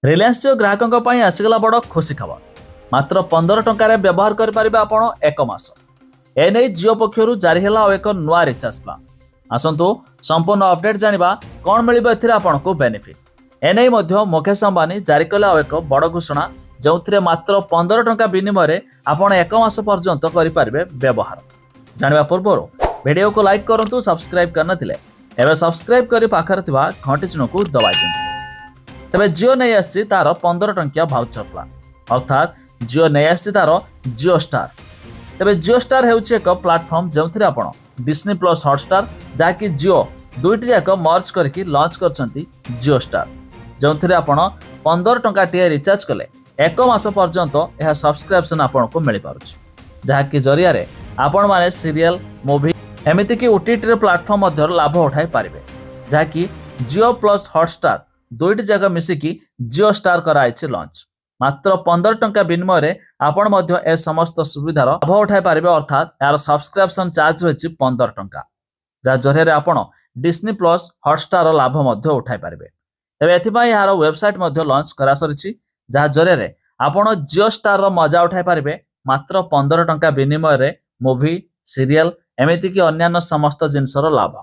रिलायंस जियो ग्राहकों पर आसीगला बड़ खुशी खबर। मात्र 15 टंकार व्यवहार करें आपण एक मास। एने जियो पक्षर जारी है एक नुआ रिचार्ज प्लान। आसतु संपूर्ण अपडेट जानिबा कौन मिल आपको बेनिफिट। एने मुकेश अंबानी जारी कले एक बड़ घोषणा जो मात्र 15 टंका विनिमय आपण एक मास पर्यंत करें व्यवहार। जानिबा पूर्व वीडियो को लाइक करूँ, सब्सक्राइब करनथिले एवं सब्सक्राइब कर पाखर घंटी चिन्ह को दबाई दिंतु। तेरे जियो नहीं आसी तार 15 टंकिया भाउचर प्लान, अर्थात जियो नहीं आसी तार जियो स्टार। तेरे जियो स्टार हेउछि एक प्लाटफर्म जो आपण डिस्नी प्लस हॉटस्टार जहाँकि जियो दुईटी जाक मर्ज करके लॉन्च करछंती जियो स्टार, जो आपण 15 टंका टीए रिचार्ज कले एक मास पर्यंत यह सब्सक्रिप्शन आपण को मिल पारुछि, जहाँकि जरिया रे आपण माने सीरियल मूवी एमिति की ओटीटी प्लाटफर्म मध्य लाभ उठाई पारिबे, जहाँकि जियो प्लस हॉटस्टार दुईटी जगह मिसिकी जियो स्टार कराई लॉन्च। मात्र 15 टंका विनिमय आपण मध्य ए समस्त सुविधार लाभ उठाई पारिबे, अर्थात यार सब्सक्रिप्शन चार्ज रही 15 टंका, जहाँ जरिया आपण डिस्नी प्लस हॉटस्टार लाभ मध्य उठाई पारिबे। तेबे एथिपाई यार वेबसाइट मध्य लॉन्च करा सरिछि, जहाँ जरिया आपण जियो स्टार मजा उठाई पारिबे मात्र 15 टंका विनिमय मूवी सीरियल एमिति की अन्यान्य समस्त जिनसर लाभ।